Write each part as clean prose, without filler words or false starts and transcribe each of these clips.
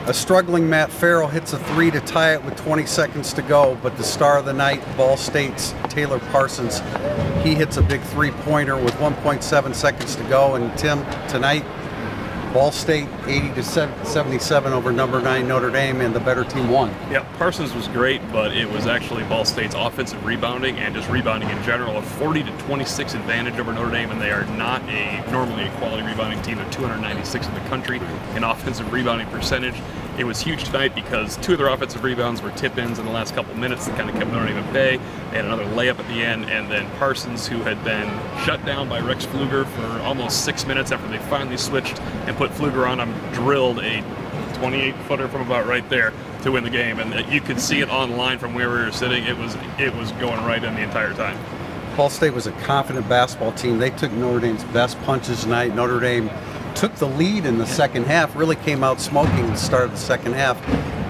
A struggling Matt Farrell hits a three to tie it with 20 seconds to go, but the star of the night, Ball State's Tayler Parsons, he hits a big three-pointer with 1.7 seconds to go. And Tim, tonight, Ball State 80-77 over number 9 Notre Dame, and the better team won. Yeah, Parsons was great, but it was actually Ball State's offensive rebounding and just rebounding in general, a 40-26 advantage over Notre Dame, and they are not normally a quality rebounding team. They're 296 in the country in offensive rebounding percentage. It was huge tonight because two of their offensive rebounds were tip-ins in the last couple minutes that kind of kept Notre Dame at bay. They had another layup at the end, and then Parsons, who had been shut down by Rex Pfluger for almost 6 minutes after they finally switched and put Pfluger on him, drilled a 28-footer from about right there to win the game. And you could see it online from where we were sitting. It was going right in the entire time. Ball State was a confident basketball team. They took Notre Dame's best punches tonight. Notre Dame took the lead in the second half, really came out smoking the start of the second half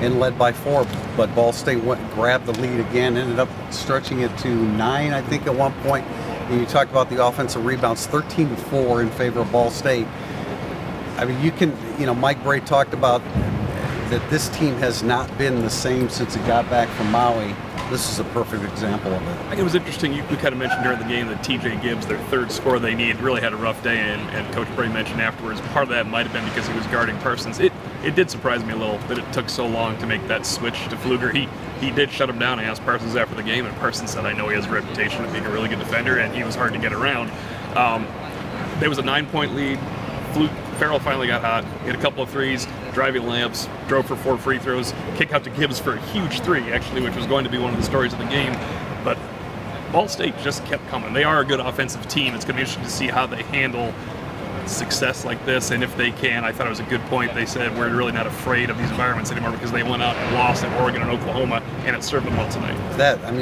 and led by 4, but Ball State grabbed the lead again, ended up stretching it to 9, I think, at one point. And you talk about the offensive rebounds, 13-4 in favor of Ball State. I mean, Mike Bray talked about that this team has not been the same since it got back from Maui. This is a perfect example of it. I think it was interesting, you kind of mentioned during the game that TJ Gibbs, their third scorer they need, really had a rough day, and Coach Bray mentioned afterwards part of that might have been because he was guarding Parsons. It did surprise me a little that it took so long to make that switch to Pfluger. He did shut him down. I asked Parsons after the game, and Parsons said, I know he has a reputation of being a really good defender, and he was hard to get around. There was a 9-point lead. Farrell finally got hot, hit a couple of threes, driving layups, drove for 4 free throws, kick out to Gibbs for a huge 3, actually, which was going to be one of the stories of the game. But Ball State just kept coming. They are a good offensive team. It's going to be interesting to see how they handle success like this, and if they can. I thought it was a good point. They said we're really not afraid of these environments anymore because they went out and lost at Oregon and Oklahoma, and it served them well tonight.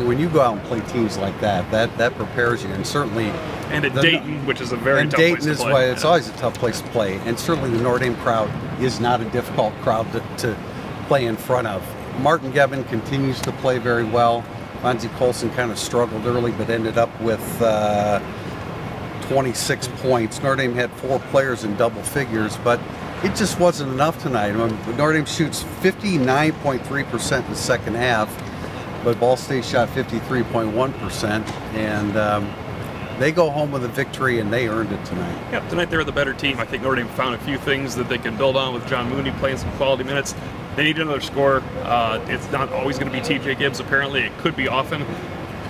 When you go out and play teams like that prepares you, and certainly. And at Dayton, which is a very tough place to play. It's always a tough place to play, and certainly the Notre Dame crowd is not a difficult crowd to play in front of. Martin Gebben continues to play very well. Bonzie Colson kind of struggled early, but ended up with 26 points. Notre Dame had 4 players in double figures, but it just wasn't enough tonight. Notre Dame shoots 59.3% in the second half, but Ball State shot 53.1%, and they go home with a victory, and they earned it tonight. Yeah, tonight they were the better team. I think Notre Dame found a few things that they can build on with John Mooney playing some quality minutes. They need another scorer. It's not always going to be TJ Gibbs, apparently. It could be often.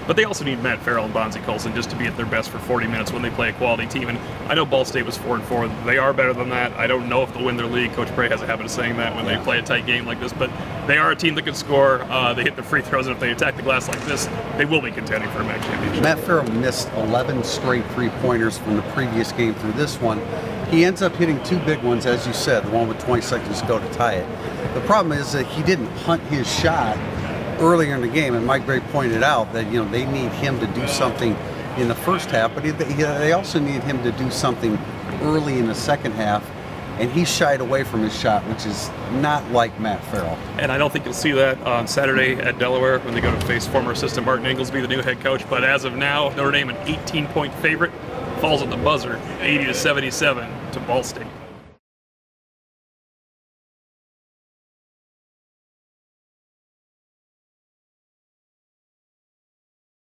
But they also need Matt Farrell and Bonzie Colson just to be at their best for 40 minutes when they play a quality team. And I know Ball State was 4-4. They are better than that. I don't know if they'll win their league. Coach Bray has a habit of saying that when they play a tight game like this. But they are a team that can score. They hit the free throws, and if they attack the glass like this, they will be contending for a MAC championship. Matt Farrell missed 11 straight three-pointers from the previous game through this one. He ends up hitting 2 big ones, as you said, the one with 20 seconds to go to tie it. The problem is that he didn't hunt his shot earlier in the game, and Mike Bray pointed out that they need him to do something in the first half, but they also need him to do something early in the second half, and he shied away from his shot, which is not like Matt Farrell. And I don't think you'll see that on Saturday at Delaware when they go to face former assistant Martin Inglesby, the new head coach. But as of now, Notre Dame, an 18-point favorite, falls at the buzzer, 80-77 to Ball State.